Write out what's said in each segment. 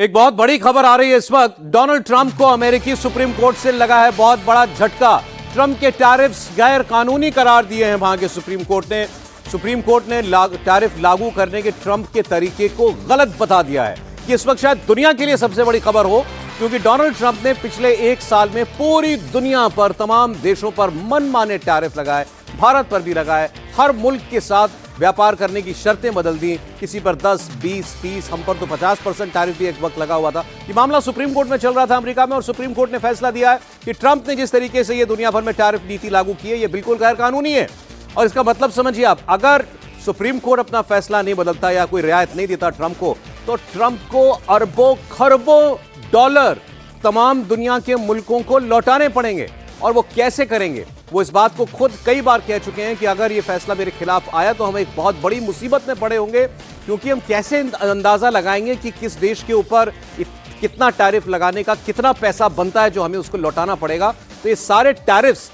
एक बहुत बड़ी खबर आ रही है इस वक्त। डोनाल्ड ट्रंप को अमेरिकी सुप्रीम कोर्ट से लगा है बहुत बड़ा झटका। ट्रंप के टैरिफ्स गैर कानूनी करार दिए हैं वहां के सुप्रीम कोर्ट ने। सुप्रीम कोर्ट ने टैरिफ लागू करने के ट्रंप के तरीके को गलत बता दिया है। ये इस वक्त शायद दुनिया के लिए सबसे बड़ी खबर हो, क्योंकि डोनाल्ड ट्रंप ने पिछले एक साल में पूरी दुनिया पर, तमाम देशों पर मनमाने टैरिफ लगाए, भारत पर भी लगाए। हर मुल्क के साथ व्यापार करने की शर्तें बदल दी, किसी पर 10, 20, 30, हम पर तो 50% टैरिफ भी एक वक्त लगा हुआ था। ये मामला सुप्रीम कोर्ट में चल रहा था अमेरिका में, और सुप्रीम कोर्ट ने फैसला दिया है कि ट्रंप ने जिस तरीके से ये दुनिया भर में टैरिफ नीति लागू की है, ये बिल्कुल गैर कानूनी है। और इसका मतलब समझिए आप, अगर सुप्रीम कोर्ट अपना फैसला नहीं बदलता या कोई रियायत नहीं देता ट्रंप को, तो ट्रंप को अरबों खरबों डॉलर तमाम दुनिया के मुल्कों को लौटाने पड़ेंगे। और वो कैसे करेंगे? वो इस बात को खुद कई बार कह चुके हैं कि अगर ये फैसला मेरे खिलाफ आया तो हम एक बहुत बड़ी मुसीबत में पड़े होंगे, क्योंकि हम कैसे अंदाजा लगाएंगे कि किस देश के ऊपर कितना टैरिफ लगाने का कितना पैसा बनता है जो हमें उसको लौटाना पड़ेगा। तो ये सारे टैरिफ्स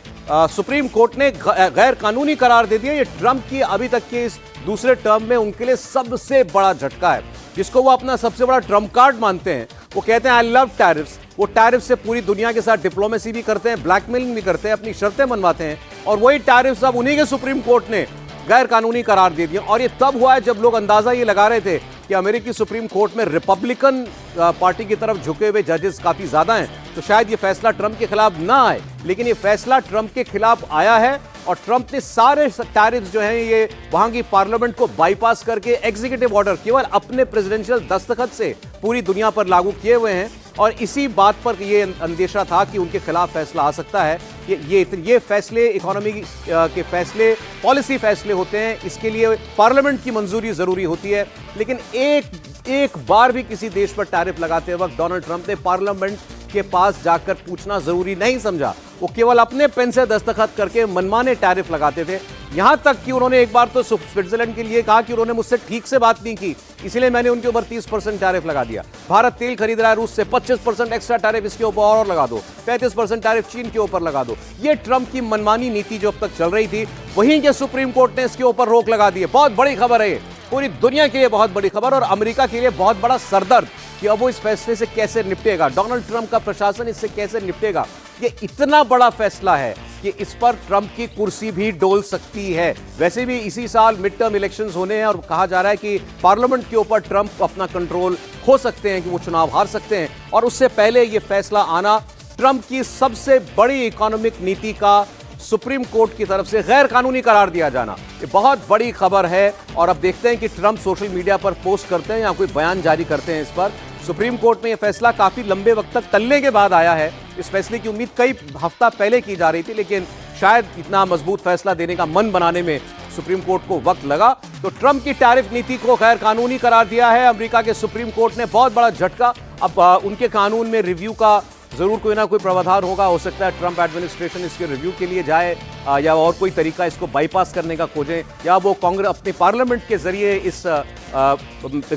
सुप्रीम कोर्ट ने गैर कानूनी करार दे दिया। ये ट्रंप की अभी तक के इस दूसरे टर्म में उनके लिए सबसे बड़ा झटका है, जिसको वो अपना सबसे बड़ा ट्रम्प कार्ड मानते हैं। वो कहते हैं आई लव टैरिफ्स। वो टैरिफ से पूरी दुनिया के साथ डिप्लोमेसी भी करते हैं, ब्लैकमेलिंग भी करते हैं, अपनी शर्तें मनवाते हैं। और वही टैरिफ्स अब उन्हीं के सुप्रीम कोर्ट ने गैर कानूनी करार दे दिए। और ये तब हुआ है जब लोग अंदाजा ये लगा रहे थे कि अमेरिकी सुप्रीम कोर्ट में रिपब्लिकन पार्टी की तरफ झुके हुए जजेस काफी ज्यादा हैं, तो शायद ये फैसला ट्रंप के खिलाफ ना आए। लेकिन ये फैसला ट्रंप के खिलाफ आया है, और ट्रंप ने सारे टैरिफ्स जो हैं ये वहां की पार्लियामेंट को बाईपास करके एग्जीक्यूटिव ऑर्डर केवल अपने प्रेसिडेंशियल दस्तखत से पूरी दुनिया पर लागू किए हुए हैं। और इसी बात पर ये अंदेशा था कि उनके खिलाफ फैसला आ सकता है। ये फैसले इकोनॉमी के फैसले, पॉलिसी फैसले होते हैं, इसके लिए पार्लियामेंट की मंजूरी जरूरी होती है। लेकिन एक बार भी किसी देश पर टैरिफ लगाते वक्त डोनाल्ड ट्रंप ने पार्लियामेंट के पास जाकर पूछना जरूरी नहीं समझा। वो केवल अपने पेन से दस्तखत करके मनमाने टैरिफ लगाते थे। यहां तक कि उन्होंने एक बार तो स्विट्जरलैंड के लिए कहा कि उन्होंने मुझसे ठीक से बात नहीं की, इसलिए मैंने उनके ऊपर 30% टैरिफ लगा दिया। भारत तेल खरीद रहा है रूस से, 25% एक्स्ट्रा टैरिफ इसके ऊपर और लगा दो, 35% टैरिफ चीन के ऊपर लगा दो। ये ट्रंप की मनमानी नीति जो अब तक चल रही थी, वहीं के सुप्रीम कोर्ट ने इसके ऊपर रोक लगा दी है। बहुत बड़ी खबर है, पूरी दुनिया के लिए बहुत बड़ी खबर, और अमेरिका के लिए बहुत बड़ा सरदर्द कि अब वो इस फैसले से कैसे निपटेगा, डोनाल्ड ट्रंप का प्रशासन इससे कैसे निपटेगा। ये इतना बड़ा फैसला है कि इस पर ट्रंप की कुर्सी भी डोल सकती है। वैसे भी इसी साल मिड टर्म इलेक्शंस होने हैं, और कहा जा रहा है कि पार्लियामेंट के ऊपर ट्रंप अपना कंट्रोल खो सकते हैं, कि वो चुनाव हार सकते हैं। और उससे पहले ये फैसला आना ट्रंप की सबसे बड़ी इकोनॉमिक नीति का सुप्रीम कोर्ट की तरफ से गैर कानूनी करार दिया जाना, ये बहुत बड़ी खबर है। और अब देखते हैं कि ट्रंप सोशल मीडिया पर पोस्ट करते हैं या कोई बयान जारी करते हैं इस पर। सुप्रीम कोर्ट में यह फैसला काफी लंबे वक्त तक टलने के बाद आया है। इस फैसले की उम्मीद कई हफ्ता पहले की जा रही थी, लेकिन शायद इतना मजबूत फैसला देने का मन बनाने में सुप्रीम कोर्ट को वक्त लगा। तो ट्रंप की टैरिफ नीति को गैर कानूनी करार दिया है अमेरिका के सुप्रीम कोर्ट ने। बहुत बड़ा झटका। अब उनके कानून में रिव्यू का जरूर कोई ना कोई प्रावधान होगा। हो सकता है ट्रंप एडमिनिस्ट्रेशन इसके रिव्यू के लिए जाए, या और कोई तरीका इसको बाईपास करने का खोजें, या वो कांग्रेस अपने पार्लियामेंट के जरिए इस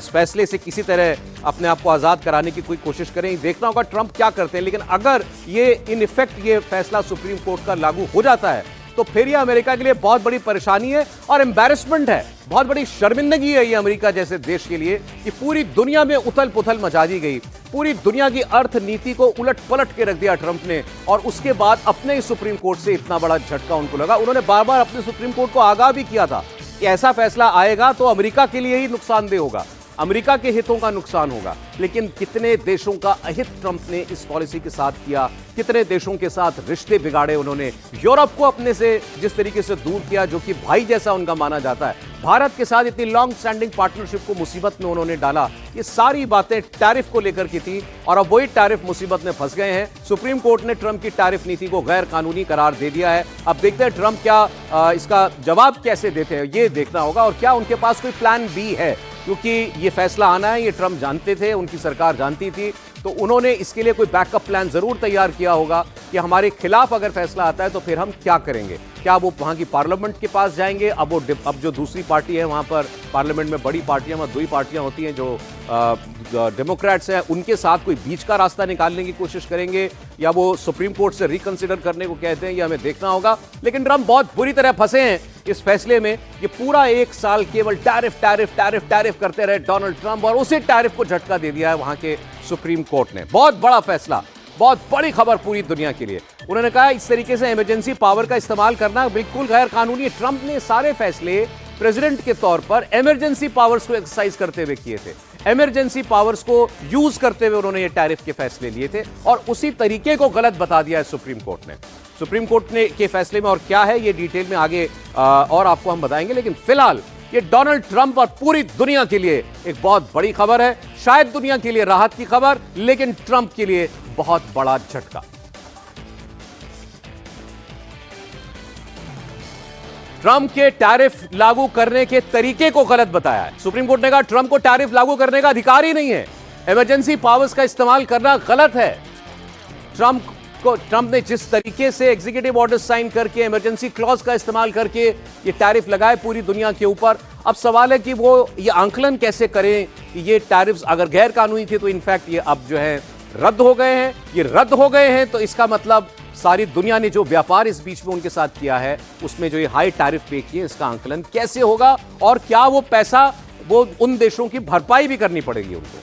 फैसले से किसी तरह अपने आप को आज़ाद कराने की कोई कोशिश करें। देखना होगा ट्रंप क्या करते हैं। लेकिन अगर ये इन इफेक्ट ये फैसला सुप्रीम कोर्ट का लागू हो जाता है, तो फिर ये अमेरिका के लिए बहुत बड़ी परेशानी है और एम्बैरेसमेंट है, बहुत बड़ी शर्मिंदगी है ये अमेरिका जैसे देश के लिए, कि पूरी दुनिया में उथल पुथल मचा दी गई। पूरी दुनिया की अर्थनीति को उलट पलट के रख दिया ट्रंप ने, और उसके बाद अपने ही सुप्रीम कोर्ट से इतना बड़ा झटका उनको लगा। उन्होंने बार बार अपने सुप्रीम कोर्ट को आगाह भी किया था कि ऐसा फैसला आएगा तो अमेरिका के लिए ही नुकसानदेह होगा, अमेरिका के हितों का नुकसान होगा। लेकिन कितने देशों का अहित ट्रंप ने इस पॉलिसी के साथ किया, कितने देशों के साथ रिश्ते बिगाड़े उन्होंने। यूरोप को अपने से जिस तरीके से दूर किया, जो कि भाई जैसा उनका माना जाता है, भारत के साथ इतनी लॉन्ग स्टैंडिंग पार्टनरशिप को मुसीबत में उन्होंने डाला। ये सारी बातें टैरिफ को लेकर की थी, और अब वही टैरिफ मुसीबत में फंस गए हैं। सुप्रीम कोर्ट ने ट्रंप की टैरिफ नीति को गैर कानूनी करार दे दिया है। अब देखते हैं ट्रंप क्या इसका जवाब कैसे देते हैं, ये देखना होगा। और क्या उनके पास कोई प्लान बी है, क्योंकि ये फैसला आना है, ये ट्रंप जानते थे, उनकी सरकार जानती थी, तो उन्होंने इसके लिए कोई बैकअप प्लान जरूर तैयार किया होगा कि हमारे खिलाफ अगर फैसला आता है तो फिर हम क्या करेंगे। क्या वो वहाँ की पार्लियामेंट के पास जाएंगे? अब जो दूसरी पार्टी है वहाँ पर पार्लियामेंट में बड़ी पार्टियां, वहाँ 2 ही पार्टियां होती हैं जो डेमोक्रेट्स हैं, उनके साथ कोई बीच का रास्ता निकालने की कोशिश करेंगे या वो सुप्रीम कोर्ट से रिकंसिडर करने को कहते हैं, ये हमें देखना होगा। लेकिन ट्रंप बहुत बुरी तरह फंसे हैं इस फैसले में। ये पूरा 1 साल केवल टैरिफ टैरिफ टैरिफ टैरिफ करते रहे डोनाल्ड ट्रंप, और उसी टैरिफ को झटका दे दिया है वहां के सुप्रीम कोर्ट ने। बहुत बड़ा फैसला, बहुत बड़ी खबर पूरी दुनिया के लिए। उन्होंने कहा इस तरीके से इमरजेंसी पावर का इस्तेमाल करना बिल्कुल गैर कानूनी है। ट्रंप ने सारे फैसले प्रेसिडेंट के तौर पर इमरजेंसी पावर्स को एक्सरसाइज करते हुए किए थे, इमरजेंसी पावर्स को यूज करते हुए उन्होंने ये टैरिफ के फैसले लिए थे, और उसी तरीके को गलत बता दिया है सुप्रीम कोर्ट ने। सुप्रीम कोर्ट ने के फैसले में और क्या है ये डिटेल में आगे और आपको हम बताएंगे, लेकिन फिलहाल ये डोनाल्ड ट्रंप और पूरी दुनिया के लिए एक बहुत बड़ी खबर है। शायद दुनिया के लिए राहत की खबर, लेकिन ट्रंप के लिए बहुत बड़ा झटका। ट्रंप के टैरिफ लागू करने के तरीके को गलत बताया है। सुप्रीम कोर्ट ने कहा ट्रंप को टैरिफ लागू करने का अधिकार ही नहीं है, इमरजेंसी पावर्स का इस्तेमाल करना गलत है। ट्रंप ने जिस तरीके से एग्जीक्यूटिव ऑर्डर साइन करके इमरजेंसी क्लॉज का इस्तेमाल करके ये टैरिफ लगाए पूरी दुनिया के ऊपर, अब सवाल है कि वो ये आंकलन कैसे करें कि ये टैरिफ्स अगर गैर कानूनी थे तो इनफैक्ट ये अब जो है रद्द हो गए हैं। ये रद्द हो गए हैं तो इसका मतलब सारी दुनिया ने जो व्यापार इस बीच में उनके साथ किया है उसमें जो ये हाई टैरिफ पे किए, इसका आंकलन कैसे होगा और क्या वो पैसा वो उन देशों की भरपाई भी करनी पड़ेगी उनको।